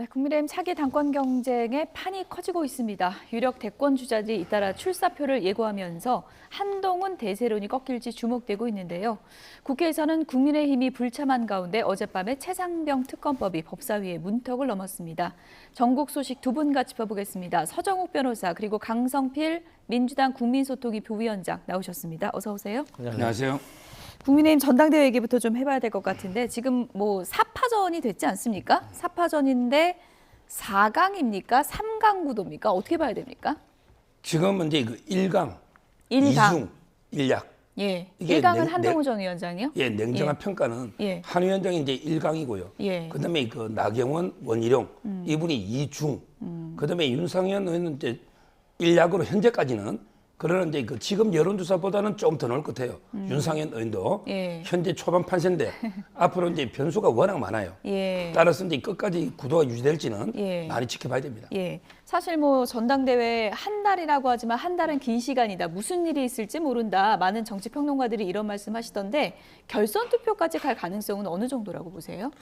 네, 국민의힘 차기 당권 경쟁의 판이 커지고 있습니다. 유력 대권 주자들이 잇따라 출사표를 예고하면서 한동훈 대세론이 꺾일지 주목되고 있는데요. 국회에서는 국민의힘이 불참한 가운데 어젯밤에 최상병 특검법이 법사위의 문턱을 넘었습니다. 전국 소식 두 분과 짚어보겠습니다. 서정욱 변호사 그리고 강성필 민주당 국민소통위 부위원장 나오셨습니다. 어서 오세요. 안녕하세요. 국민의힘 전당대회 얘기부터 좀 해봐야 될 것 같은데 지금 뭐 4파전이 됐지 않습니까? 4파전인데 4강입니까? 3강 구도입니까? 어떻게 봐야 됩니까? 지금은 이제 그 1강, 1강. 2중, 1약. 예. 이게 1강은 한동훈 전 위원장이요? 예, 냉정한 예. 평가는 예. 한 위원장이 이제 1강이고요. 예. 그다음에 그 나경원, 원희룡 이분이 2중. 그다음에 윤상현 의원은 이제 1약으로 현재까지는 그러나 이제 그 지금 여론조사보다는 좀 더 나을 것 같아요. 윤상현 의원도 예. 현재 초반 판세인데 앞으로 이제 변수가 워낙 많아요. 예. 따라서 이제 끝까지 구도가 유지될지는 예. 많이 지켜봐야 됩니다. 예. 사실 뭐 전당대회 한 달이라고 하지만 한 달은 긴 시간이다. 무슨 일이 있을지 모른다. 많은 정치 평론가들이 이런 말씀하시던데 결선 투표까지 갈 가능성은 어느 정도라고 보세요?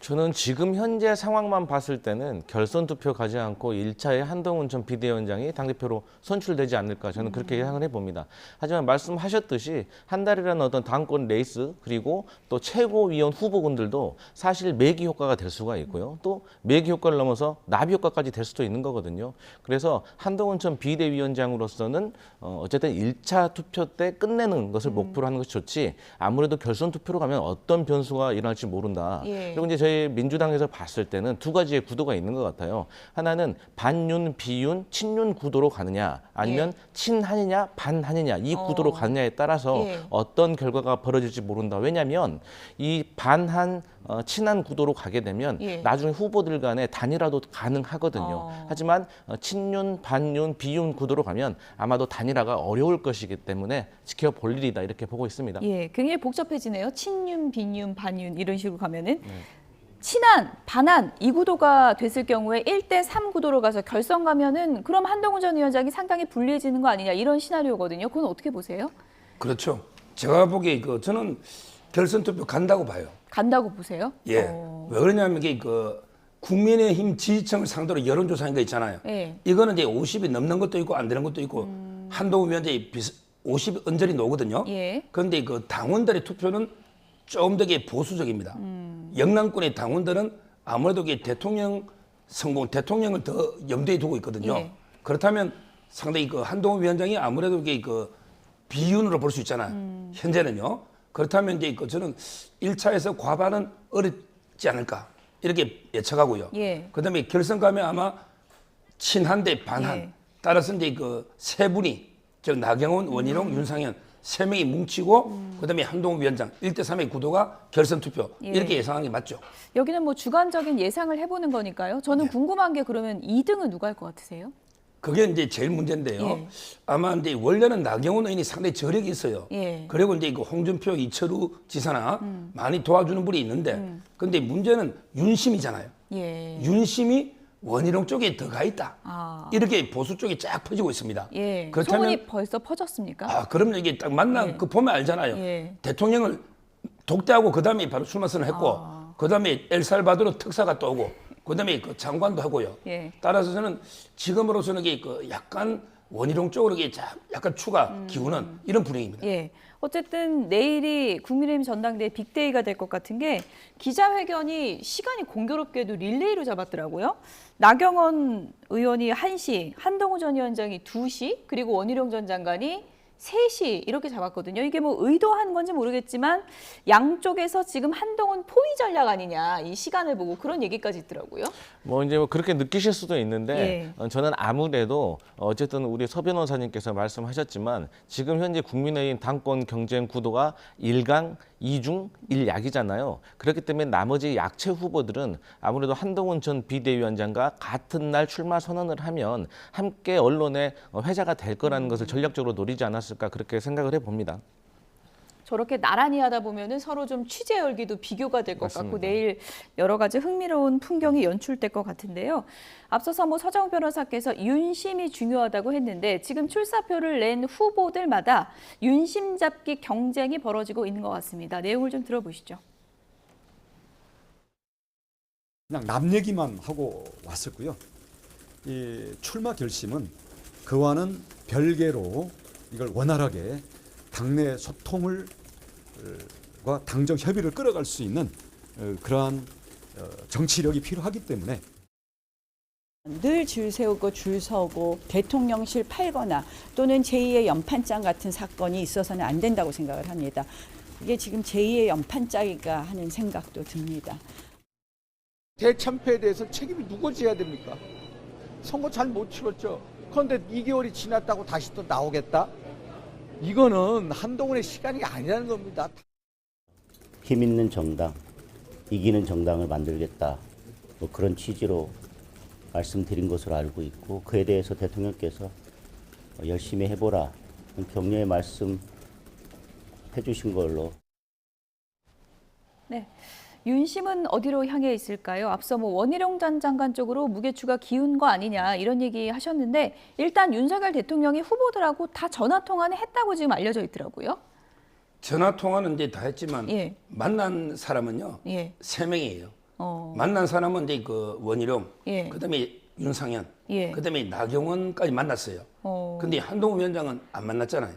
저는 지금 현재 상황만 봤을 때는 결선 투표 가지 않고 1차에 한동훈 전 비대위원장이 당대표로 선출되지 않을까 저는 그렇게 예상을 해봅니다. 하지만 말씀하셨듯이 한 달이라는 어떤 당권 레이스 그리고 또 최고위원 후보군들도 사실 매기 효과가 될 수가 있고요. 또 매기 효과를 넘어서 나비 효과까지 될 수도 있는 거거든요. 그래서 한동훈 전 비대위원장으로서는 어쨌든 1차 투표 때 끝내는 것을 목표로 하는 것이 좋지 아무래도 결선 투표로 가면 어떤 변수가 일어날지 모른다. 예. 그리고 이제 저희 민주당에서 봤을 때는 두 가지의 구도가 있는 것 같아요. 하나는 반윤, 비윤, 친윤 구도로 가느냐 아니면 친한이냐 반한이냐 이 구도로 가느냐에 따라서 예. 어떤 결과가 벌어질지 모른다. 왜냐하면 이 반한 친한 구도로 가게 되면 예. 나중에 후보들 간에 단일화도 가능하거든요. 하지만 친윤, 반윤, 비윤 구도로 가면 아마도 단일화가 어려울 것이기 때문에 지켜볼 일이다 이렇게 보고 있습니다. 예, 굉장히 복잡해지네요. 친윤, 비윤, 반윤 이런 식으로 가면은 친한, 반한 이 구도가 됐을 경우에 1대3 구도로 가서 결선 가면은 그럼 한동훈 전 위원장이 상당히 불리해지는 거 아니냐 이런 시나리오거든요. 그건 어떻게 보세요? 그렇죠. 제가 보기에 저는 결선 투표 간다고 봐요. 간다고 보세요? 예. 왜 그러냐면 이게 국민의힘 지지층을 상대로 여론조사한 거 있잖아요. 예. 이거는 이제 50이 넘는 것도 있고 안 되는 것도 있고 한동훈 위원장이 50이 언저리 나오거든요. 예. 그런데 그 당원들의 투표는 조금 더 보수적입니다. 영남권의 당원들은 아무래도 대통령 성공, 대통령을 더 염두에 두고 있거든요. 예. 그렇다면 상당히 한동훈 위원장이 아무래도 이게 비윤으로 볼 수 있잖아요. 현재는요. 그렇다면 이제 저는 1차에서 과반은 어렵지 않을까 이렇게 예측하고요. 예. 그다음에 결선 가면 아마 친한 대 반한. 예. 따라서 이제 세 분이 즉 나경원, 원희룡, 윤상현 세 명이 뭉치고 그다음에 한동훈 위원장 1대3의 구도가 결선 투표 이렇게 예상하는 게 맞죠. 여기는 뭐 주관적인 예상을 해보는 거니까요. 저는 궁금한 게 그러면 2등은 누가 할 것 같으세요? 그게 이제 제일 문제인데요. 예. 아마 이제 원래는 나경원 의원이 상당히 저력이 있어요. 예. 그리고 이제 홍준표, 이철우 지사나 많이 도와주는 분이 있는데, 근데 문제는 윤심이잖아요. 예. 윤심이 원희룡 쪽에 더 가 있다. 아. 이렇게 보수 쪽에 쫙 퍼지고 있습니다. 예. 그렇다면 소문이 벌써 퍼졌습니까? 아, 그러면 이게 딱 만나 예. 보면 알잖아요. 예. 대통령을 독대하고 그다음에 바로 출마선을 했고, 그다음에 엘살바도르 특사가 또 오고, 그다음에 장관도 하고요. 예. 따라서 저는 지금으로서는 이게 약간 원희룡 쪽으로 이게 약간 추가 기우는 이런 분위기입니다. 예. 어쨌든 내일이 국민의힘 전당대회 빅데이가 될 것 같은 게 기자회견이 시간이 공교롭게도 릴레이로 잡았더라고요. 나경원 의원이 1시, 한동훈 전 위원장이 2시, 그리고 원희룡 전 장관이 3시 이렇게 잡았거든요. 이게 뭐 의도한 건지 모르겠지만 양쪽에서 지금 한동훈 포위 전략 아니냐 이 시간을 보고 그런 얘기까지 있더라고요. 뭐 이제 그렇게 느끼실 수도 있는데 저는 아무래도 어쨌든 우리 서 변호사님께서 말씀하셨지만 지금 현재 국민의힘 당권 경쟁 구도가 1강, 2중, 1약이잖아요. 그렇기 때문에 나머지 약체 후보들은 아무래도 한동훈 전 비대위원장과 같은 날 출마 선언을 하면 함께 언론에 회자가 될 거라는 것을 전략적으로 노리지 않았을까 그렇게 생각을 해봅니다. 저렇게 나란히 하다 보면은 서로 좀 취재 열기도 비교가 될 것 같고 맞습니다. 내일 여러 가지 흥미로운 풍경이 연출될 것 같은데요. 앞서서 뭐 서정욱 변호사께서 윤심이 중요하다고 했는데 지금 출사표를 낸 후보들마다 윤심 잡기 경쟁이 벌어지고 있는 것 같습니다. 내용을 좀 들어보시죠. 그냥 남 얘기만 하고 왔었고요. 이 출마 결심은 그와는 별개로 이걸 원활하게 당내 소통을 과 당정 협의를 끌어갈 수 있는 그러한 정치력이 필요하기 때문에 늘 줄 세우고 줄 서고 대통령실 팔거나 또는 제2의 연판장 같은 사건이 있어서는 안 된다고 생각을 합니다. 이게 지금 제2의 연판장이가 하는 생각도 듭니다. 대참패에 대해서 책임이 누가 져야 됩니까? 선거 잘 못 치렀죠. 그런데 2개월이 지났다고 다시 또 나오겠다? 이거는 한동훈의 시간이 아니라는 겁니다. 힘 있는 정당, 이기는 정당을 만들겠다. 뭐 그런 취지로 말씀드린 것으로 알고 있고 그에 대해서 대통령께서 열심히 해보라 격려의 말씀 해주신 걸로. 네. 윤심은 어디로 향해 있을까요? 앞서 원희룡 전 장관 쪽으로 무게추가 기운 거 아니냐 이런 얘기 하셨는데 일단 윤석열 대통령이 후보들하고 다 전화 통화는 했다고 지금 알려져 있더라고요. 전화 통화는 이제 다 했지만 예. 만난 사람은요 예. 3명이에요. 만난 사람은 이제 그 원희룡, 예. 그다음에 윤상현, 예. 그다음에 나경원까지 만났어요. 근데 한동훈 위원장은 안 만났잖아요.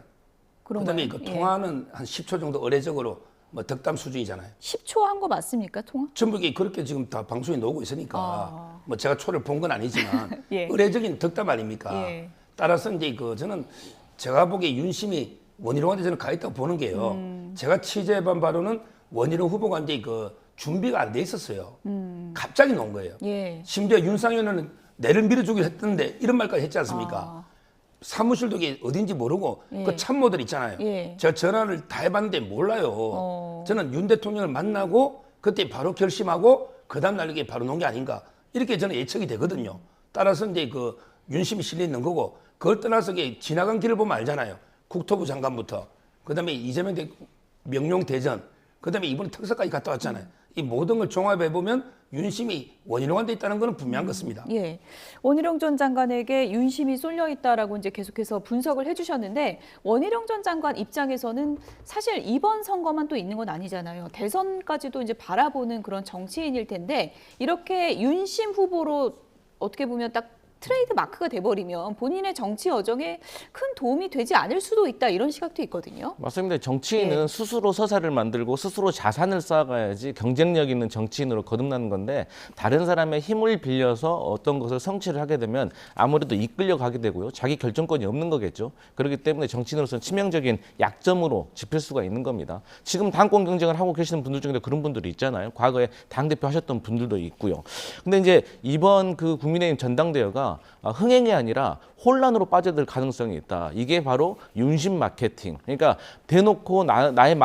그다음에 그 통화는 한 10초 정도 의례적으로 뭐 덕담 수준이잖아요. 10초 한 거 맞습니까, 통화? 전부 그렇게 지금 다 방송에 나오고 있으니까 뭐 제가 초를 본 건 아니지만 예. 의례적인 덕담 아닙니까? 예. 따라서 이제 저는 제가 보기에 윤심이 원희룡한테 저는 가 있다고 보는 게요. 제가 취재해본 바로는 원희룡 후보가 이제 준비가 안 돼 있었어요. 갑자기 나온 거예요. 예. 심지어 윤상현은 내를 밀어주기로 했던데 이런 말까지 했지 않습니까? 사무실도 어딘지 모르고 예. 그 참모들 있잖아요. 예. 제가 전화를 다 해봤는데 몰라요. 저는 윤 대통령을 만나고 그때 바로 결심하고 그 다음날 이게 바로 놓은 게 아닌가 이렇게 저는 예측이 되거든요. 따라서 이제 윤심이 실려 있는 거고 그걸 떠나서 지나간 길을 보면 알잖아요. 국토부 장관부터 그다음에 이재명 명령 대전 그다음에 이번에 특사까지 갔다 왔잖아요. 이 모든 걸 종합해 보면 윤심이 원희룡한테 있다는 것은 분명한 것입니다. 예. 원희룡 전 장관에게 윤심이 쏠려 있다라고 이제 계속해서 분석을 해주셨는데 원희룡 전 장관 입장에서는 사실 이번 선거만 또 있는 건 아니잖아요. 대선까지도 이제 바라보는 그런 정치인일 텐데 이렇게 윤심 후보로 어떻게 보면 딱 트레이드 마크가 돼버리면 본인의 정치 여정에 큰 도움이 되지 않을 수도 있다 이런 시각도 있거든요. 맞습니다. 정치인은 예. 스스로 서사를 만들고 스스로 자산을 쌓아가야지 경쟁력 있는 정치인으로 거듭나는 건데 다른 사람의 힘을 빌려서 어떤 것을 성취를 하게 되면 아무래도 이끌려 가게 되고요. 자기 결정권이 없는 거겠죠. 그렇기 때문에 정치인으로서는 치명적인 약점으로 짚을 수가 있는 겁니다. 지금 당권 경쟁을 하고 계시는 분들 중에도 그런 분들이 있잖아요. 과거에 당대표 하셨던 분들도 있고요. 근데 이제 이번 그 국민의힘 전당대회가 흥행이 아니라 혼란으로 빠져들 가능성이 있다. 이게 바로 윤심 마케팅. 그러니까 대놓고 나의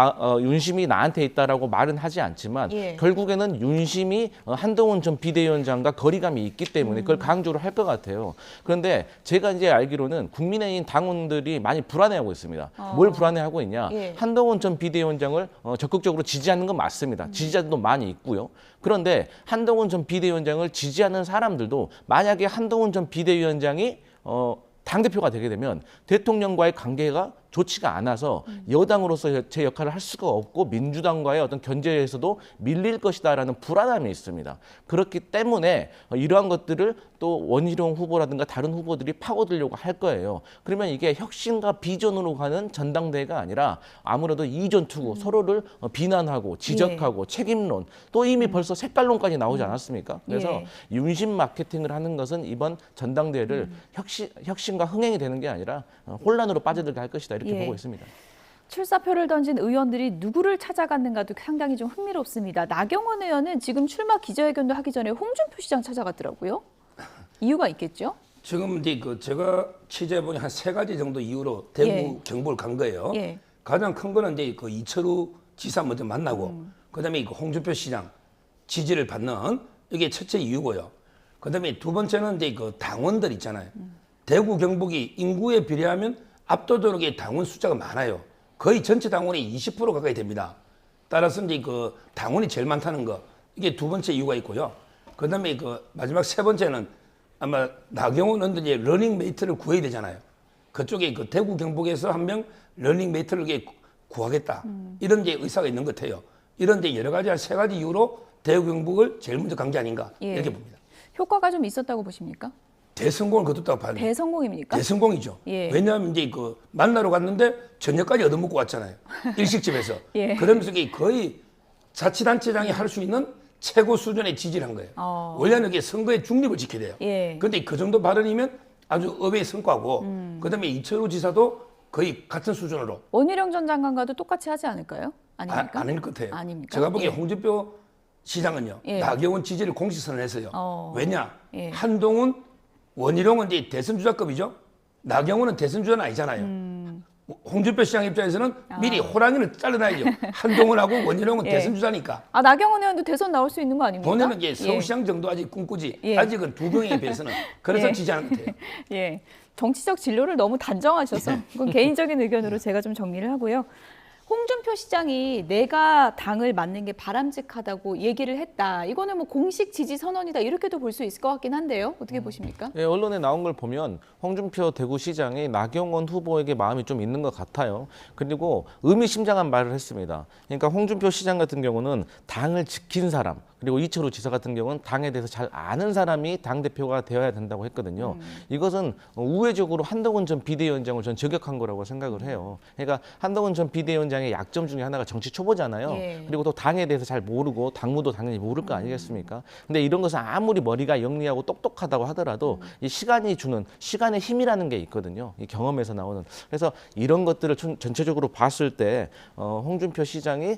윤심이 나한테 있다라고 말은 하지 않지만 예. 결국에는 윤심이 한동훈 전 비대위원장과 거리감이 있기 때문에 그걸 강조를 할 것 같아요. 그런데 제가 이제 알기로는 국민의힘 당원들이 많이 불안해하고 있습니다. 뭘 불안해하고 있냐? 예. 한동훈 전 비대위원장을 적극적으로 지지하는 건 맞습니다. 지지자들도 많이 있고요. 그런데 한동훈 전 비대위원장을 지지하는 사람들도 만약에 한동훈 전 비대위원장이 당대표가 되게 되면 대통령과의 관계가 좋지가 않아서 여당으로서 제 역할을 할 수가 없고 민주당과의 어떤 견제에서도 밀릴 것이다라는 불안함이 있습니다. 그렇기 때문에 이러한 것들을 또 원희룡 후보라든가 다른 후보들이 파고들려고 할 거예요. 그러면 이게 혁신과 비전으로 가는 전당대회가 아니라 아무래도 이전투구 서로를 비난하고 지적하고 책임론 또 이미 벌써 색깔론까지 나오지 않았습니까? 그래서 예. 윤심 마케팅을 하는 것은 이번 전당대회를 혁신과 흥행이 되는 게 아니라 혼란으로 빠져들게 할 것이다. 이렇게 예. 보고 있습니다. 출사표를 던진 의원들이 누구를 찾아갔는가도 상당히 좀 흥미롭습니다. 나경원 의원은 지금 출마 기자회견도 하기 전에 홍준표 시장 찾아갔더라고요. 이유가 있겠죠? 지금 이제 제가 취재해보니 한 3가지 정도 이유로 대구 예. 경북을 간 거예요. 예. 가장 큰 거는 이제 이철우 지사 먼저 만나고 그다음에 홍준표 시장 지지를 받는 이게 첫째 이유고요. 그다음에 두 번째는 이제 당원들 있잖아요. 대구 경북이 인구에 비례하면 압도적으로 당원 숫자가 많아요. 거의 전체 당원이 20% 가까이 됩니다. 따라서 이제 당원이 제일 많다는 거 이게 두 번째 이유가 있고요. 그다음에 마지막 세 번째는 아마 나경원 의원도 이제 러닝메이트를 구해야 되잖아요. 그쪽에 대구 경북에서 한 명 러닝메이트를 구하겠다 이런 이제 의사가 있는 것 같아요. 이런 이제 여러 가지 한 3가지 이유로 대구 경북을 제일 먼저 간 게 아닌가 예. 이렇게 봅니다. 효과가 좀 있었다고 보십니까? 대성공을 거뒀다고 봐요. 대성공입니까? 대성공이죠. 예. 왜냐하면 이제 그 만나러 갔는데 저녁까지 얻어먹고 왔잖아요. 일식집에서. 예. 그러면서 이게 거의 자치단체장이 할 수 있는 최고 수준의 지지를 한 거예요. 원래는 이게 선거의 중립을 지켜야 돼요. 예. 그런데 그 정도 발언이면 아주 의외의 성과고 그다음에 이철우 지사도 거의 같은 수준으로 원희룡 전 장관과도 똑같이 하지 않을까요? 아닙니까? 아닐 것 같아요. 아닙니까? 제가 보기에 예. 홍준표 시장은요. 예. 나경원 지지를 공식 선언했어요. 왜냐? 예. 한동훈, 원희룡은 이제 대선 주자급이죠. 나경원은 대선 주자는 아니잖아요. 홍준표 시장 입장에서는 미리 호랑이를 잘라놔야죠. 한동훈하고 원희룡은 예. 대선 주자니까. 아, 나경원 의원도 대선 나올 수 있는 거 아닙니까? 본인은 이제 서울시장 정도 아직 꿈꾸지. 예. 아직은 두 명에 비해서는. 그래서 예. 지지하는 것 같아요. 예. 정치적 진로를 너무 단정하셔서 그건 개인적인 의견으로 제가 좀 정리를 하고요. 홍준표 시장이 내가 당을 맡는 게 바람직하다고 얘기를 했다. 이거는 뭐 공식 지지 선언이다. 이렇게도 볼 수 있을 것 같긴 한데요. 어떻게 보십니까? 예, 언론에 나온 걸 보면 홍준표 대구시장이 나경원 후보에게 마음이 좀 있는 것 같아요. 그리고 의미심장한 말을 했습니다. 그러니까 홍준표 시장 같은 경우는 당을 지킨 사람, 그리고 이철우 지사 같은 경우는 당에 대해서 잘 아는 사람이 당대표가 되어야 된다고 했거든요. 이것은 우회적으로 한동훈 전 비대위원장을 전 저격한 거라고 생각을 해요. 그러니까 한동훈 전 비대위원장의 약점 중에 하나가 정치 초보잖아요. 예. 그리고 또 당에 대해서 잘 모르고 당무도 당연히 모를 거 아니겠습니까? 근데 이런 것은 아무리 머리가 영리하고 똑똑하다고 하더라도 이 시간이 주는 시간의 힘이라는 게 있거든요. 이 경험에서 나오는. 그래서 이런 것들을 전체적으로 봤을 때 홍준표 시장이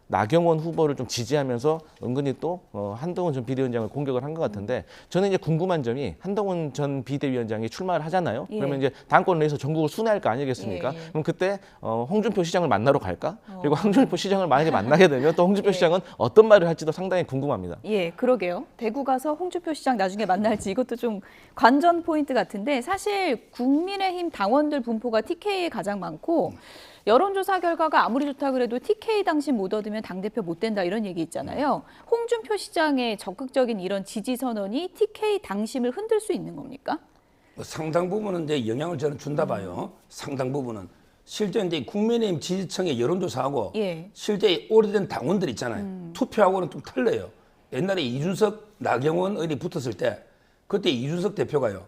나경원 후보를 좀 지지하면서 은근히 또 한동훈 전 비대위원장을 공격을 한 것 같은데 저는 이제 궁금한 점이 한동훈 전 비대위원장이 출마를 하잖아요. 예. 그러면 이제 당권을 위해서 전국을 순회할 거 아니겠습니까? 예, 예. 그럼 그때 홍준표 시장을 만나러 갈까? 그리고 홍준표 시장을 만약에 만나게 되면 또 홍준표 시장은 어떤 말을 할지도 상당히 궁금합니다. 예, 그러게요. 대구 가서 홍준표 시장 나중에 만날지 이것도 좀 관전 포인트 같은데 사실 국민의힘 당원들 분포가 TK에 가장 많고 여론조사 결과가 아무리 좋다 그래도 TK 당신 못 얻으면 당대표 못 된다 이런 얘기 있잖아요. 홍준표 시장의 적극적인 이런 지지 선언이 TK 당심을 흔들 수 있는 겁니까? 뭐 상당 부분은 이제 영향을 저는 준다 봐요. 상당 부분은. 실제 이제 국민의힘 지지층의 여론조사하고 예. 실제 오래된 당원들 있잖아요. 투표하고는 좀 틀려요. 옛날에 이준석, 나경원 의원이 붙었을 때 그때 이준석 대표가요.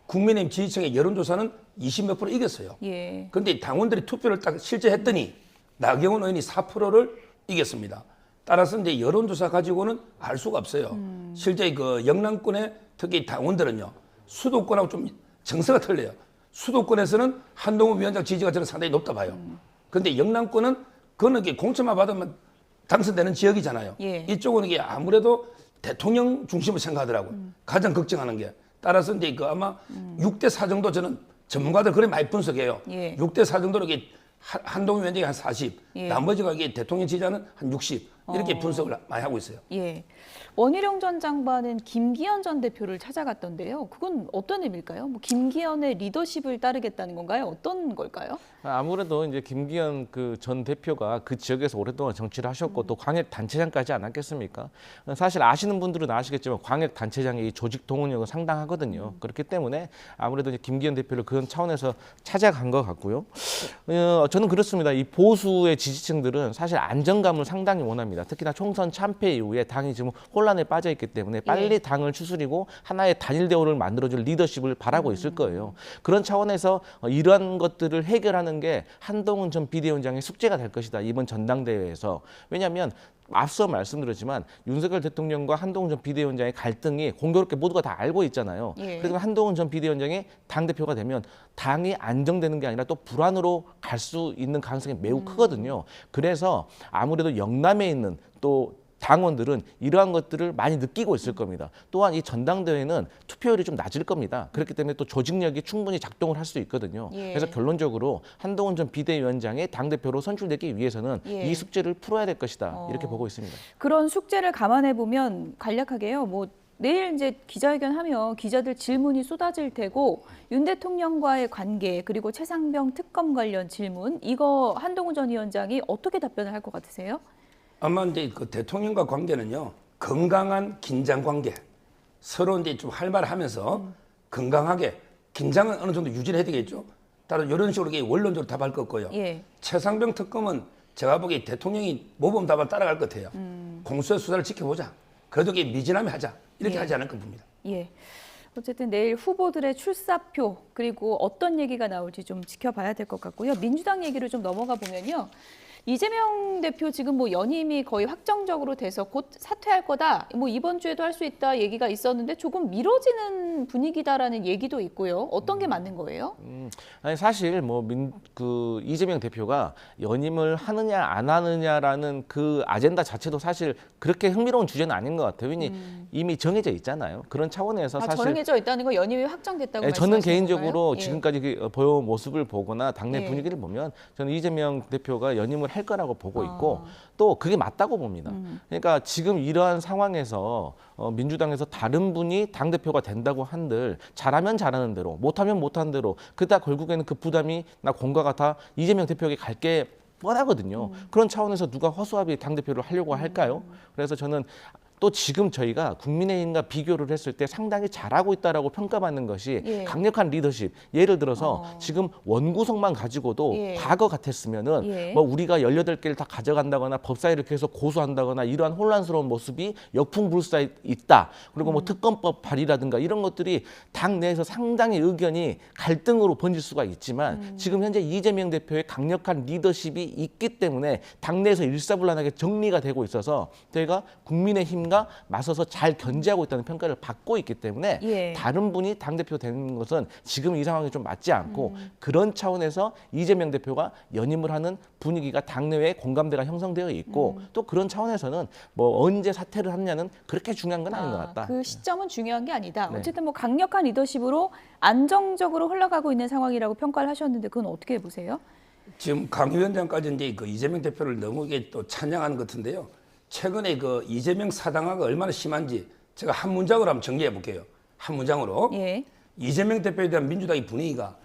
국민의힘 지지층의 여론조사는 20몇 프로 이겼어요. 예. 그런데 당원들이 투표를 딱 실제 했더니 나경원 의원이 4%를 이겼습니다. 따라서 이제 여론조사 가지고는 알 수가 없어요. 실제 그 영남권의 특히 당원들은요. 수도권하고 좀 정서가 틀려요. 수도권에서는 한동훈 위원장 지지가 저는 상당히 높다 봐요. 그런데 영남권은 그거는 이게 공천만 받으면 당선되는 지역이잖아요. 예. 이쪽은 이게 아무래도 대통령 중심으로 생각하더라고요. 가장 걱정하는 게. 따라서 이제 그 아마 6대 4 정도 저는 전문가들 그래 많이 분석해요. 예. 6대 4 정도로 이게 한동훈 위원장이 한 40, 예. 나머지가 이게 대통령 지지자는 한 60 이렇게 분석을 많이 하고 있어요. 예. 원희룡 전 장관은 김기현 전 대표를 찾아갔던데요. 그건 어떤 의미일까요? 뭐 김기현의 리더십을 따르겠다는 건가요? 어떤 걸까요? 아무래도 이제 김기현 그 전 대표가 그 지역에서 오랫동안 정치를 하셨고 또 광역 단체장까지 않았겠습니까? 사실 아시는 분들은 아시겠지만 광역 단체장의 이 조직 동원력은 상당하거든요. 그렇기 때문에 아무래도 이제 김기현 대표를 그런 차원에서 찾아간 것 같고요. 저는 그렇습니다. 이 보수의 지지층들은 사실 안정감을 상당히 원합니다. 특히나 총선 참패 이후에 당이 지금 혼란에 빠져 있기 때문에 빨리 당을 추스리고 하나의 단일 대우를 만들어줄 리더십을 바라고 있을 거예요. 그런 차원에서 이러한 것들을 해결하는 게 한동훈 전 비대위원장의 숙제가 될 것이다. 이번 전당대회에서. 왜냐하면 앞서 말씀드렸지만 윤석열 대통령과 한동훈 전 비대위원장의 갈등이 공교롭게 모두가 다 알고 있잖아요. 예. 그래서 한동훈 전 비대위원장이 당대표가 되면 당이 안정되는 게 아니라 또 불안으로 갈 수 있는 가능성이 매우 크거든요. 그래서 아무래도 영남에 있는 또 당원들은 이러한 것들을 많이 느끼고 있을 겁니다. 또한 이 전당대회는 투표율이 좀 낮을 겁니다. 그렇기 때문에 또 조직력이 충분히 작동을 할 수 있거든요. 예. 그래서 결론적으로 한동훈 전 비대위원장의 당대표로 선출되기 위해서는 예. 이 숙제를 풀어야 될 것이다. 이렇게 보고 있습니다. 그런 숙제를 감안해 보면 간략하게요. 뭐 내일 이제 기자회견하면 기자들 질문이 쏟아질 테고 윤 대통령과의 관계 그리고 최상병 특검 관련 질문 이거 한동훈 전 위원장이 어떻게 답변을 할 것 같으세요? 아마 이제 그 대통령과 관계는요 건강한 긴장 관계 서로 이제 좀 할 말 하면서 건강하게 긴장은 어느 정도 유지를 해야 되겠죠. 따로 이런 식으로 이게 원론적으로 답할 것 같고요. 예. 최상병 특검은 제가 보기에 대통령이 모범답안 따라갈 것 같아요. 공수처 수사를 지켜보자. 그래도 이게 미진함이 하자. 이렇게 예. 하지 않을 겁니다. 예. 어쨌든 내일 후보들의 출사표 그리고 어떤 얘기가 나올지 좀 지켜봐야 될 것 같고요. 민주당 얘기를 좀 넘어가 보면요. 이재명 대표 지금 뭐 연임이 거의 확정적으로 돼서 곧 사퇴할 거다. 뭐 이번 주에도 할 수 있다 얘기가 있었는데 조금 미뤄지는 분위기다라는 얘기도 있고요. 어떤 게 맞는 거예요? 아니 사실 뭐 이재명 대표가 연임을 하느냐 안 하느냐라는 그 아젠다 자체도 사실 그렇게 흥미로운 주제는 아닌 것 같아요. 왜냐면 이미 정해져 있잖아요. 그런 차원에서 사실 정해져 있다는 거 연임이 확정됐다고 저는 말씀하시는 개인적으로 건가요? 예. 지금까지 그 보여온 모습을 보거나 당내 예. 분위기를 보면 저는 이재명 대표가 연임을 할 거라고 보고 있고 또 그게 맞다고 봅니다. 그러니까 지금 이러한 상황에서 민주당에서 다른 분이 당대표가 된다고 한들 잘하면 잘하는 대로 못하면 못하는 대로 그다 결국에는 그 부담이 나 공과가 다 이재명 대표에게 갈게 뻔하거든요. 그런 차원에서 누가 허수아비 당대표를 하려고 할까요? 그래서 저는 또 지금 저희가 국민의힘과 비교를 했을 때 상당히 잘하고 있다라고 평가받는 것이 예. 강력한 리더십. 예를 들어서 지금 원구성만 가지고도 예. 과거 같았으면은 예. 뭐 우리가 18개를 다 가져간다거나 법사위를 계속 고소한다거나 이러한 혼란스러운 모습이 역풍불사에 있다. 그리고 뭐 특검법 발의라든가 이런 것들이 당 내에서 상당히 의견이 갈등으로 번질 수가 있지만 지금 현재 이재명 대표의 강력한 리더십이 있기 때문에 당 내에서 일사불란하게 정리가 되고 있어서 저희가 국민의힘 맞서서 잘 견제하고 있다는 평가를 받고 있기 때문에 예. 다른 분이 당대표 되는 것은 지금 이 상황이 좀 맞지 않고 그런 차원에서 이재명 대표가 연임을 하는 분위기가 당내외에 공감대가 형성되어 있고 또 그런 차원에서는 뭐 언제 사퇴를 하느냐는 그렇게 중요한 건 아닌 것 같다. 그 시점은 중요한 게 아니다. 네. 어쨌든 뭐 강력한 리더십으로 안정적으로 흘러가고 있는 상황이라고 평가를 하셨는데 그건 어떻게 보세요? 지금 강 위원장까지 이제 그 이재명 대표를 너무 이게 또 찬양하는 것 같은데요. 최근에 그 이재명 사당화가 얼마나 심한지 제가 한 문장으로 한번 정리해 볼게요. 한 문장으로. 예. 이재명 대표에 대한 민주당의 분위기가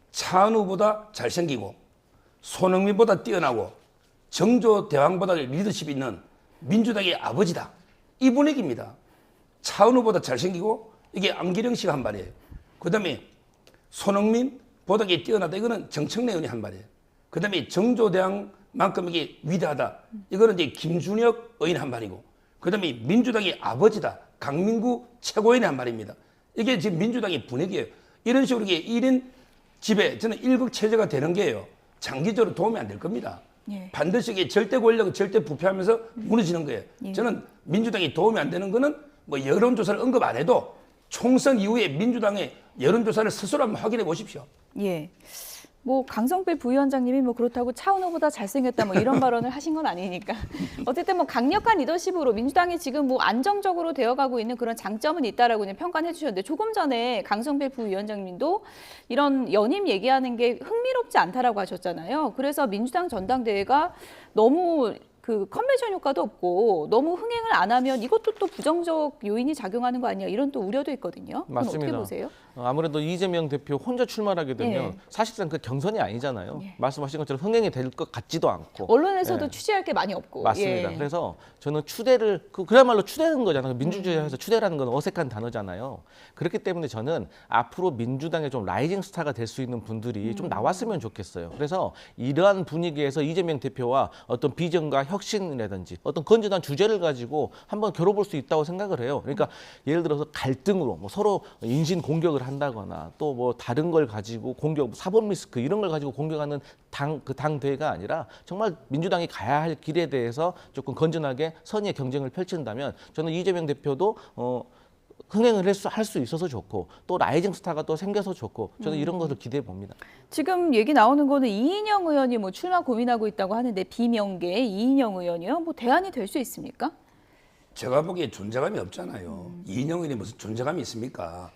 차은우보다 잘생기고 손흥민보다 뛰어나고 정조 대왕보다 리더십 있는 민주당의 아버지다. 이 분위기입니다. 차은우보다 잘생기고 이게 안기령 씨가 한 말이에요. 그다음에 손흥민보다 뛰어나다. 이거는 정청래 의원이 한 말이에요. 그다음에 정조 대왕만큼 이게 위대하다. 이거는 이제 김준혁 의원이 한 말이고, 그다음에 민주당의 아버지다. 강민구 최고위원이 한 말입니다. 이게 지금 민주당의 분위기예요. 이런 식으로 이게 1인 지배, 저는 일극 체제가 되는 게요. 장기적으로 도움이 안 될 겁니다. 예. 반드시 이게 절대 권력은 절대 부패하면서 무너지는 거예요. 저는 민주당이 도움이 안 되는 거는 뭐 여론조사를 언급 안 해도 총선 이후에 민주당의 여론조사를 스스로 한번 확인해 보십시오. 예. 뭐 강성필 부위원장님이 뭐 그렇다고 차은우보다 잘생겼다 뭐 이런 발언을 하신 건 아니니까 어쨌든 뭐 강력한 리더십으로 민주당이 지금 뭐 안정적으로 되어가고 있는 그런 장점은 있다라고 그냥 평가해 주셨는데 조금 전에 강성필 부위원장님도 이런 연임 얘기하는 게 흥미롭지 않다라고 하셨잖아요. 그래서 민주당 전당대회가 너무 그 컨벤션 효과도 없고 너무 흥행을 안 하면 이것도 또 부정적 요인이 작용하는 거 아니야 이런 또 우려도 있거든요. 그건 맞습니다. 어떻게 보세요? 아무래도 이재명 대표 혼자 출마하게 되면 예. 사실상 그 경선이 아니잖아요. 예. 말씀하신 것처럼 흥행이 될 것 같지도 않고. 언론에서도 예. 취재할 게 많이 없고. 맞습니다. 예. 그래서 저는 추대를 그야말로 추대하는 거잖아요. 민주주의에서 추대라는 건 어색한 단어잖아요. 그렇기 때문에 저는 앞으로 민주당의 좀 라이징 스타가 될 수 있는 분들이 좀 나왔으면 좋겠어요. 그래서 이러한 분위기에서 이재명 대표와 어떤 비전과 혁신이라든지 어떤 건전한 주제를 가지고 한번 겨뤄볼 수 있다고 생각을 해요. 그러니까 예를 들어서 갈등으로 뭐 서로 인신 공격을 한다거나 또 뭐 다른 걸 가지고 공격, 사법 리스크 이런 걸 가지고 공격하는 당 대회가 아니라 정말 민주당이 가야 할 길에 대해서 조금 건전하게 선의의 경쟁을 펼친다면 저는 이재명 대표도 흥행을 할 수 있어서 좋고 또 라이징 스타가 또 생겨서 좋고 저는 이런 것을 기대해 봅니다. 지금 얘기 나오는 거는 이인영 의원이 뭐 출마 고민하고 있다고 하는데 비명계 이인영 의원이요. 뭐 대안이 될 수 있습니까? 제가 보기에 존재감이 없잖아요. 이인영 의원이 무슨 존재감이 있습니까?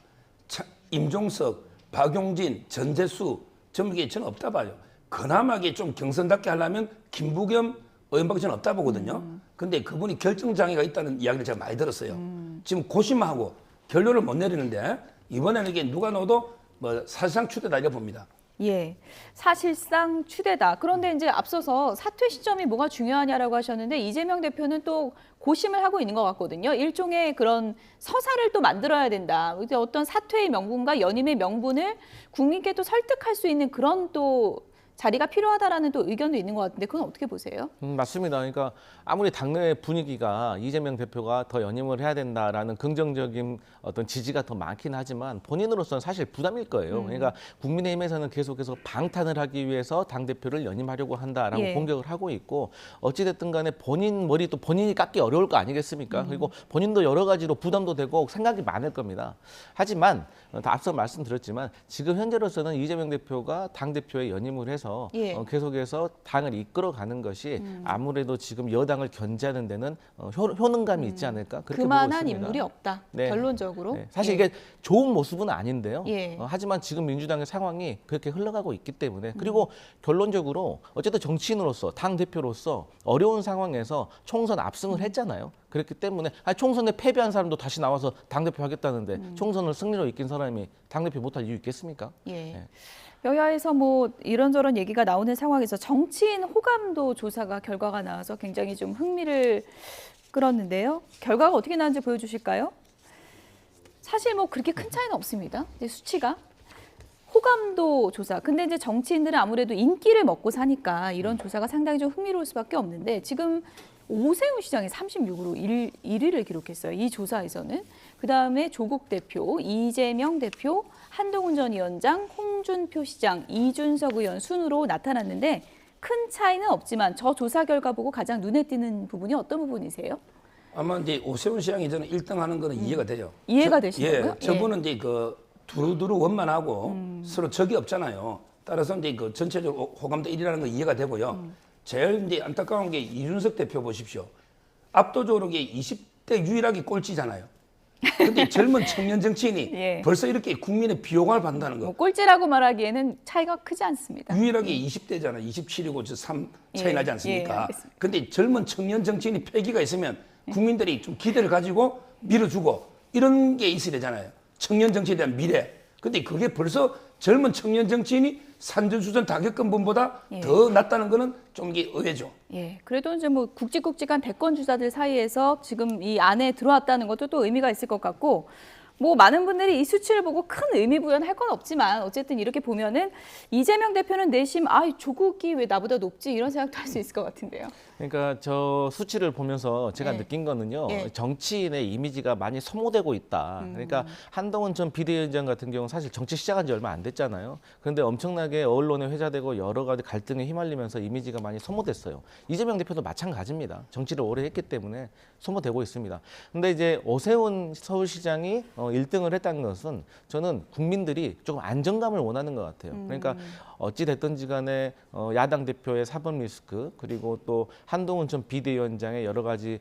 임종석, 박용진, 전재수 전부 이게 저는 없다 봐요. 그나마 이게 좀 경선답게 하려면 김부겸 의원밖에 저는 없다 보거든요. 근데 그분이 결정장애가 있다는 이야기를 제가 많이 들었어요. 지금 고심하고 결론을 못 내리는데 이번에는 이게 누가 넣어도 뭐 사실상 추대다 이렇게 봅니다. 예, 사실상 추대다. 그런데 이제 앞서서 사퇴 시점이 뭐가 중요하냐라고 하셨는데 이재명 대표는 또 고심을 하고 있는 것 같거든요. 일종의 그런 서사를 또 만들어야 된다. 어떤 사퇴의 명분과 연임의 명분을 국민께 또 설득할 수 있는 그런 또 자리가 필요하다라는 또 의견도 있는 것 같은데 그건 어떻게 보세요? 맞습니다. 그러니까 아무리 당내 분위기가 이재명 대표가 더 연임을 해야 된다라는 긍정적인 어떤 지지가 더 많긴 하지만 본인으로서는 사실 부담일 거예요. 그러니까 국민의힘에서는 계속해서 방탄을 하기 위해서 당대표를 연임하려고 한다라고 예. 공격을 하고 있고 어찌됐든 간에 본인 머리 또 본인이 깎기 어려울 거 아니겠습니까? 그리고 본인도 여러 가지로 부담도 되고 생각이 많을 겁니다. 하지만 앞서 말씀드렸지만 지금 현재로서는 이재명 대표가 당대표에 연임을 해서 예. 계속해서 당을 이끌어가는 것이 아무래도 지금 여당을 견제하는 데는 효능감이 있지 않을까 그렇게 보고 그만한 있습니다. 인물이 없다. 네. 결론적으로. 네. 사실 예. 이게 좋은 모습은 아닌데요. 예. 하지만 지금 민주당의 상황이 그렇게 흘러가고 있기 때문에 그리고 결론적으로 어쨌든 정치인으로서 당 대표로서 어려운 상황에서 총선 압승을 했잖아요. 그렇기 때문에 총선에 패배한 사람도 다시 나와서 당 대표 하겠다는데 총선을 승리로 이긴 사람이 당 대표 못할 이유 있겠습니까? 예. 네. 여야에서 뭐 이런저런 얘기가 나오는 상황에서 정치인 호감도 조사가 결과가 나와서 굉장히 좀 흥미를 끌었는데요. 결과가 어떻게 나왔는지 보여주실까요? 사실 뭐 그렇게 큰 차이는 없습니다. 이제 수치가. 호감도 조사. 근데 이제 정치인들은 아무래도 인기를 먹고 사니까 이런 조사가 상당히 좀 흥미로울 수밖에 없는데 지금 오세훈 시장이 36으로 1위를 기록했어요. 이 조사에서는. 그다음에 조국 대표, 이재명 대표, 한동훈 전 위원장, 홍준표 시장, 이준석 의원 순으로 나타났는데 큰 차이는 없지만 저 조사 결과 보고 가장 눈에 띄는 부분이 어떤 부분이세요? 아마 이제 오세훈 시장이 저는 1등 하는 거는 이해가 돼요. 이해가 되시고요? 저분은 이제 그 두루두루 원만하고 서로 적이 없잖아요. 따라서 이제 그 전체적으로 호감도 1위라는 거 이해가 되고요. 제일 이제 안타까운 게 이준석 대표 보십시오. 압도적으로 게 20대 유일하게 꼴찌잖아요. 근데 젊은 청년 정치인이 예. 벌써 이렇게 국민의 비호감을 받는다는 거. 뭐 꼴찌라고 말하기에는 차이가 크지 않습니다. 유일하게 20대잖아요. 27이고 저 3 차이 예, 나지 예, 않습니까? 알겠습니다. 근데 젊은 청년 정치인이 패기가 있으면 국민들이 좀 기대를 가지고 밀어주고 이런 게 있어야 되잖아요. 청년 정치에 대한 미래. 근데 그게 벌써 젊은 청년 정치인이 산전수전 다겪은 예. 더 낫다는 거는 좀 이게 의외죠. 예, 그래도 이제 뭐 굵직굵직한 대권 주자들 사이에서 지금 이 안에 들어왔다는 것도 또 의미가 있을 것 같고, 뭐 많은 분들이 이 수치를 보고 큰 의미 부여할 건 없지만 어쨌든 이렇게 보면은 이재명 대표는 내심 조국이 왜 나보다 높지 이런 생각도 할 수 있을 것 같은데요. 그러니까 저 수치를 보면서 제가 예. 느낀 거는요. 예. 정치인의 이미지가 많이 소모되고 있다. 그러니까 한동훈 전 비대위원장 같은 경우는 사실 정치 시작한 지 얼마 안 됐잖아요. 그런데 엄청나게 언론에 회자되고 여러 가지 갈등에 휘말리면서 이미지가 많이 소모됐어요. 이재명 대표도 마찬가지입니다. 정치를 오래 했기 때문에 소모되고 있습니다. 근데 이제 오세훈 서울시장이 1등을 했다는 것은 저는 국민들이 조금 안정감을 원하는 것 같아요. 그러니까 어찌 됐든지 간에 야당 대표의 사법 리스크 그리고 또 한동훈 전 비대위원장의 여러 가지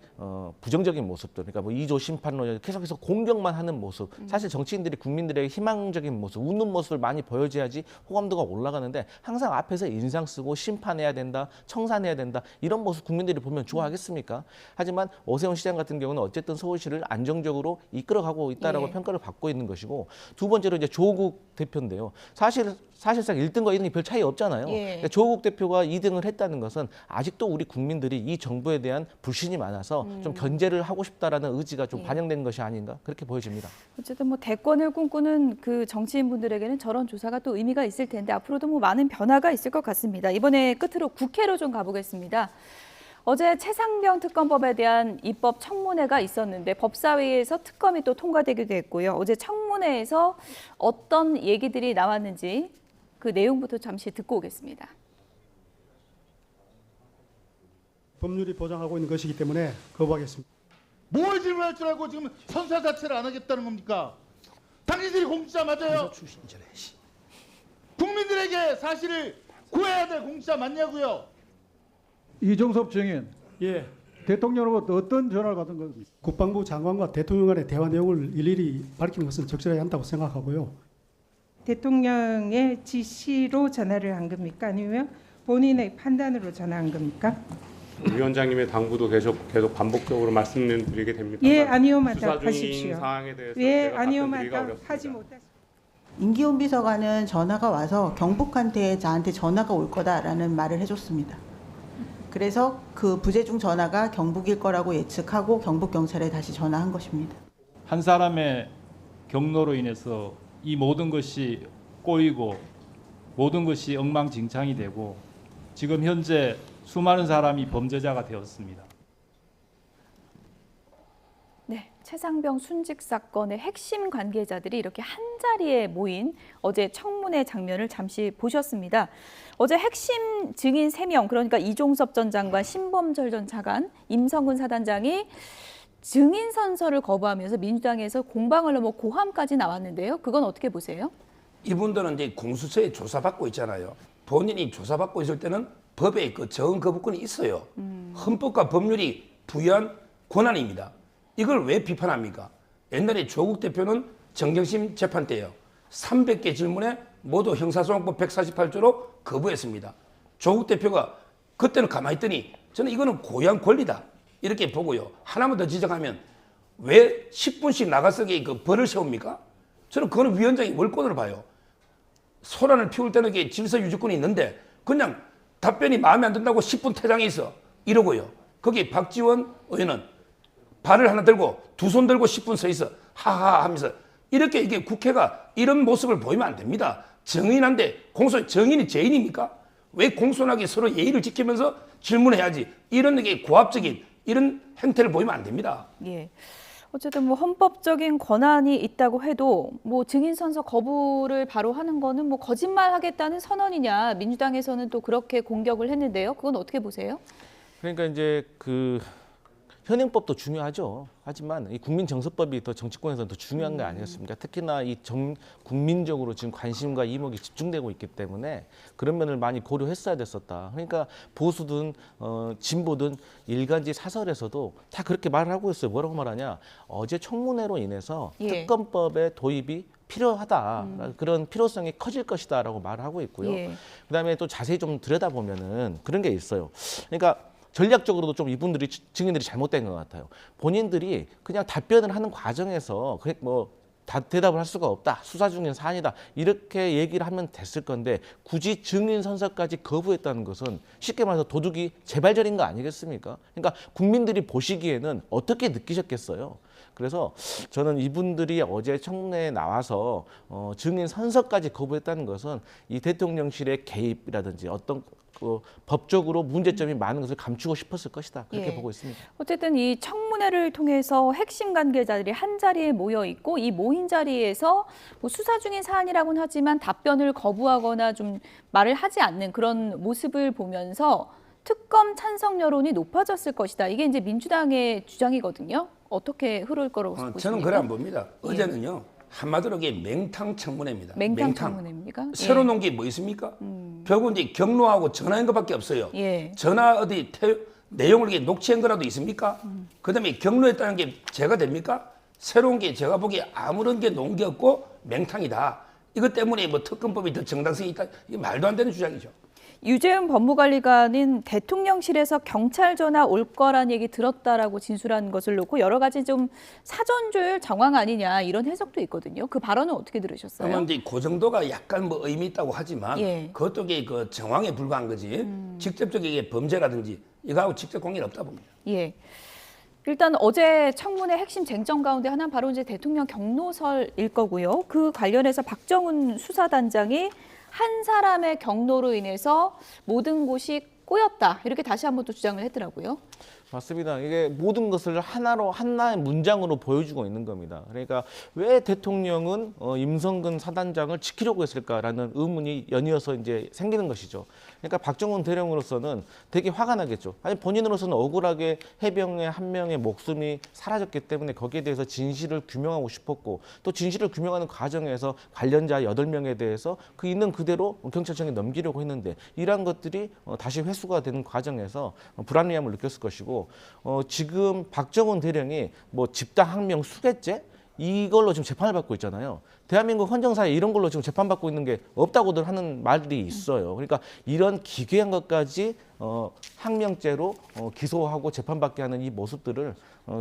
부정적인 모습들, 그러니까 뭐 2조 심판론 계속해서 공격만 하는 모습, 사실 정치인들이 국민들에게 희망적인 모습, 웃는 모습을 많이 보여줘야지 호감도가 올라가는데 항상 앞에서 인상 쓰고 심판해야 된다, 청산해야 된다 이런 모습 국민들이 보면 좋아하겠습니까? 하지만 오세훈 시장 같은 경우는 어쨌든 서울시를 안정적으로 이끌어가고 있다라고 예. 평가를 받고 있는 것이고 두 번째로 이제 조국 대표인데요. 사실상 1등과 2등이 별 차이 없잖아요. 예. 그러니까 조국 대표가 2등을 했다는 것은 아직도 우리 국민들이 이 정부에 대한 불신이 많아서 좀 견제를 하고 싶다라는 의지가 좀 예. 반영된 것이 아닌가 그렇게 보여집니다. 어쨌든 뭐 대권을 꿈꾸는 그 정치인분들에게는 저런 조사가 또 의미가 있을 텐데 앞으로도 뭐 많은 변화가 있을 것 같습니다. 이번에 끝으로 국회로 좀 가보겠습니다. 어제 최상병 특검법에 대한 입법 청문회가 있었는데 법사위에서 특검이 또 통과되기도 했고요. 어제 청문회에서 어떤 얘기들이 나왔는지 그 내용부터 잠시 듣고 오겠습니다. 법률이 보장하고 있는 것이기 때문에 거부하겠습니다. 뭘 질문할 줄 알고 지금 선사 자체를 안 하겠다는 겁니까? 당신들이 공직자 맞아요? 출신이잖아요. 국민들에게 사실을 구해야 될 공직자 맞냐고요? 이종섭 증인, 예, 대통령으로부터 어떤 전화를 받은 겁니까? 국방부 장관과 대통령 간의 대화 내용을 일일이 밝히는 것은 적절하지 않다고 생각하고요. 대통령의 지시로 전화를 한 겁니까? 아니면 본인의 판단으로 전화한 겁니까? 위원장님의 당부도 계속 반복적으로 말씀드리게 됩니다. 예, 아니오마다 수사 중인 하십시오. 사항에 대해서 예, 제가 아니오마다 답변드리기가 어렵습니다. 하지 못하십시오. 임기훈 비서관은 전화가 와서 경북한테 저한테 전화가 올 거다라는 말을 해줬습니다. 그래서 그 부재중 전화가 경북일 거라고 예측하고 경북경찰에 다시 전화한 것입니다. 한 사람의 경로로 인해서 이 모든 것이 꼬이고 모든 것이 엉망진창이 되고 지금 현재 수많은 사람이 범죄자가 되었습니다. 네, 최상병 순직 사건의 핵심 관계자들이 이렇게 한자리에 모인 어제 청문회 장면을 잠시 보셨습니다. 어제 핵심 증인 3명, 그러니까 이종섭 전 장관, 신범철 전 차관, 임성근 사단장이 증인 선서를 거부하면서 민주당에서 공방을 넘어 고함까지 나왔는데요. 그건 어떻게 보세요? 이분들은 이제 공수처에 조사받고 있잖아요. 본인이 조사받고 있을 때는 법에 그 정은 거부권이 있어요. 헌법과 법률이 부여한 권한입니다. 이걸 왜 비판합니까? 옛날에 조국 대표는 정경심 재판 때요. 300개 질문에 모두 형사소송법 148조로 거부했습니다. 조국 대표가 그때는 가만히 있더니 저는 이거는 고유한 권리다 이렇게 보고요. 하나만 더 지적하면 왜 10분씩 나가서게 그 벌을 세웁니까? 저는 그거는 위원장이 월권으로 봐요. 소란을 피울 때는 이게 질서 유지권이 있는데 그냥 답변이 마음에 안 든다고 10분 퇴장해 있어 이러고요. 거기 박지원 의원은 발을 하나 들고 두 손 들고 10분 서 있어 하하 하면서 이렇게 이게 국회가 이런 모습을 보이면 안 됩니다. 정인한데 정인이 죄인입니까? 왜 공손하게 서로 예의를 지키면서 질문해야지 이런 게 고압적인 이런 행태를 보이면 안 됩니다. 예. 어쨌든 뭐 헌법적인 권한이 있다고 해도 뭐 증인 선서 거부를 바로 하는 거는 뭐 거짓말하겠다는 선언이냐, 민주당에서는 또 그렇게 공격을 했는데요. 그건 어떻게 보세요? 그러니까 이제 그 현행법도 중요하죠. 하지만 이 국민정서법이 더 정치권에서는 더 중요한 거 아니겠습니까? 특히나 이 국민적으로 지금 관심과 이목이 집중되고 있기 때문에 그런 면을 많이 고려했어야 됐었다. 그러니까 보수든 진보든 일간지 사설에서도 다 그렇게 말을 하고 있어요. 뭐라고 말하냐? 어제 청문회로 인해서 특검법의 도입이 필요하다. 그런 필요성이 커질 것이다라고 말을 하고 있고요. 그다음에 또 자세히 좀 들여다보면은 그런 게 있어요. 그러니까 전략적으로도 좀 이분들이 증인들이 잘못된 것 같아요. 본인들이 그냥 답변을 하는 과정에서 대답을 할 수가 없다. 수사 중인 사안이다. 이렇게 얘기를 하면 됐을 건데 굳이 증인 선서까지 거부했다는 것은 쉽게 말해서 도둑이 재발절인 거 아니겠습니까? 그러니까 국민들이 보시기에는 어떻게 느끼셨겠어요? 그래서 저는 이분들이 어제 청문회에 나와서 증인 선서까지 거부했다는 것은 이 대통령실의 개입이라든지 어떤 법적으로 문제점이 많은 것을 감추고 싶었을 것이다. 그렇게 보고 있습니다. 어쨌든 이 청문회를 통해서 핵심 관계자들이 한자리에 모여 있고 이 모인 자리에서 뭐 수사 중인 사안이라고는 하지만 답변을 거부하거나 좀 말을 하지 않는 그런 모습을 보면서 특검 찬성 여론이 높아졌을 것이다. 이게 이제 민주당의 주장이거든요. 어떻게 흐를 거라고 보십니까? 저는 그래 안 봅니다. 어제는요. 한마디로 이게 맹탕 청문회입니다. 맹탕 청문회입니까? 새로 놓은 게 뭐 있습니까? 결국 이제 경로하고 전화한 것밖에 없어요. 전화 어디 내용을 이게 녹취한 거라도 있습니까? 그다음에 경로했다는 게 제가 됩니까? 새로운 게 제가 보기에 아무런 게 놓은 게 없고 맹탕이다. 이것 때문에 뭐 특검법이 더 정당성이 있다. 이게 말도 안 되는 주장이죠. 유재훈 법무관리관은 대통령실에서 경찰 전화 올 거란 얘기 들었다라고 진술한 것을 놓고 여러 가지 좀 사전 조율 정황 아니냐 이런 해석도 있거든요. 그 발언은 어떻게 들으셨어요? 그러면 이제 그 정도가 약간 뭐 의미 있다고 하지만 그것도 그 정황에 불과한 거지. 직접적인 범죄라든지 이거하고 직접 관계는 없다 봅니다. 예. 일단 어제 청문회 핵심 쟁점 가운데 하나는 바로 이제 대통령 경로설일 거고요. 그 관련해서 박정훈 수사단장이 한 사람의 경로로 인해서 모든 곳이 꼬였다. 이렇게 다시 한번 또 주장을 했더라고요. 맞습니다. 이게 모든 것을 하나의 문장으로 보여주고 있는 겁니다. 그러니까 왜 대통령은 임성근 사단장을 지키려고 했을까라는 의문이 연이어서 이제 생기는 것이죠. 그러니까 박정훈 대령으로서는 되게 화가 나겠죠. 아니 본인으로서는 억울하게 해병의 한 명의 목숨이 사라졌기 때문에 거기에 대해서 진실을 규명하고 싶었고 또 진실을 규명하는 과정에서 관련자 8명에 대해서 그 있는 그대로 경찰청에 넘기려고 했는데 이러한 것들이 다시 회수가 되는 과정에서 불합리함을 느꼈을 것이고 지금 박정훈 대령이 뭐 집단 항명 수괴죄 이걸로 지금 재판을 받고 있잖아요. 대한민국 헌정사에 이런 걸로 지금 재판받고 있는 게 없다고들 하는 말이 있어요. 그러니까 이런 기괴한 것까지 항명죄로 기소하고 재판받게 하는 이 모습들을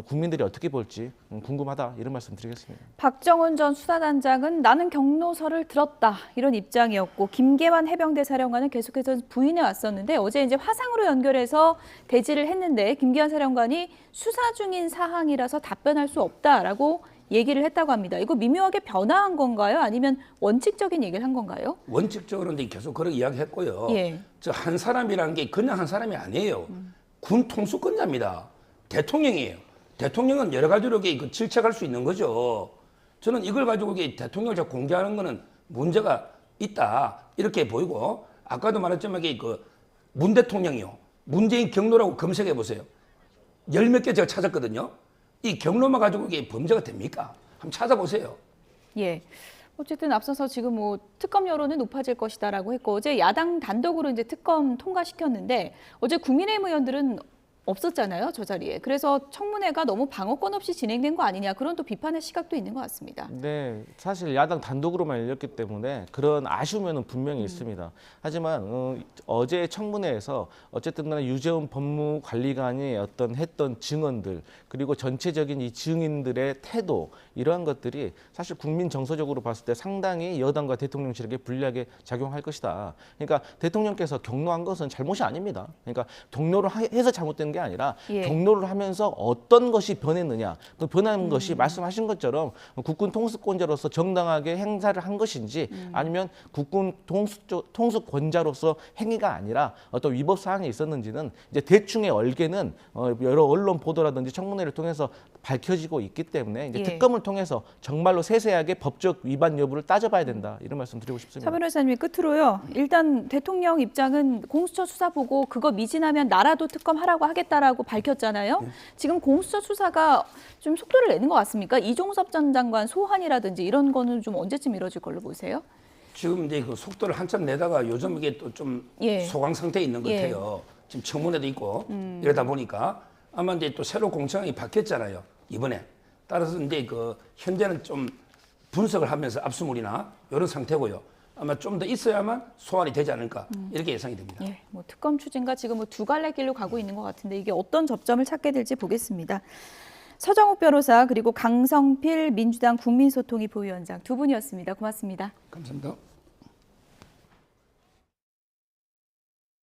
국민들이 어떻게 볼지 궁금하다 이런 말씀 드리겠습니다. 박정훈 전 수사단장은 나는 경로설을 들었다 이런 입장이었고 김계환 해병대 사령관은 계속해서 부인해 왔었는데 어제 이제 화상으로 연결해서 대지를 했는데 김계환 사령관이 수사 중인 사항이라서 답변할 수 없다라고 얘기를 했다고 합니다. 이거 미묘하게 변화한 건가요? 아니면 원칙적인 얘기를 한 건가요? 원칙적으로 이제 계속 그런 이야기했고요. 예. 저 한 사람이라는 게 그냥 한 사람이 아니에요. 군 통수권자입니다. 대통령이에요. 대통령은 여러 가지로 이렇게 질책할 수 있는 거죠. 저는 이걸 가지고 대통령을 자꾸 공개하는 거는 문제가 있다 이렇게 보이고, 아까도 말했지만 문 대통령이요. 문재인 경로라고 검색해 보세요. 10몇 개 제가 찾았거든요. 이 경로만 가지고 이게 범죄가 됩니까? 한번 찾아보세요. 예. 어쨌든 앞서서 지금 뭐 특검 여론은 높아질 것이다라고 했고, 어제 야당 단독으로 이제 특검 통과시켰는데 어제 국민의힘 의원들은 없었잖아요, 저 자리에. 그래서 청문회가 너무 방어권 없이 진행된 거 아니냐, 그런 또 비판의 시각도 있는 것 같습니다. 네, 사실 야당 단독으로만 열렸기 때문에 그런 아쉬움은 분명히 있습니다. 하지만 어제 청문회에서 어쨌든 간에 유재훈 법무관리관이 했던 증언들, 그리고 전체적인 이 증인들의 태도, 이러한 것들이 사실 국민 정서적으로 봤을 때 상당히 여당과 대통령실에게 불리하게 작용할 것이다. 그러니까 대통령께서 경로한 것은 잘못이 아닙니다. 그러니까 경로를 해서 잘못된 게 아니라 예. 경로를 하면서 어떤 것이 변했느냐, 그 변한 것이 말씀하신 것처럼 국군 통수권자로서 정당하게 행사를 한 것인지, 아니면 국군 통수권자로서 행위가 아니라 어떤 위법 사항이 있었는지는 이제 대충의 얼개는 여러 언론 보도라든지 청문회를 통해서 밝혀지고 있기 때문에 이제 예. 특검을 통해서 정말로 세세하게 법적 위반 여부를 따져봐야 된다, 이런 말씀 드리고 싶습니다. 차 변호사님이 끝으로요. 일단 대통령 입장은 공수처 수사 보고 그거 미진하면 나라도 특검하라고 하겠다라고 밝혔잖아요. 지금 공수처 수사가 좀 속도를 내는 것 같습니까? 이종섭 전 장관 소환이라든지 이런 거는 좀 언제쯤 이뤄질 걸로 보세요? 지금 이제 그 속도를 한참 내다가 요즘 이게 또 좀 예. 소강 상태에 있는 것 예. 같아요. 지금 청문회도 있고 이러다 보니까 아마 이제 또 새로 공청회가 바뀌었잖아요, 이번에. 따라서 이제 현재는 좀 분석을 하면서 압수물이나 이런 상태고요. 아마 좀 더 있어야만 소환이 되지 않을까, 이렇게 예상이 됩니다. 예, 뭐 특검 추진과 지금 뭐 두 갈래 길로 가고 있는 것 같은데 이게 어떤 접점을 찾게 될지 보겠습니다. 서정욱 변호사, 그리고 강성필 민주당 국민소통위 부위원장 두 분이었습니다. 고맙습니다. 감사합니다.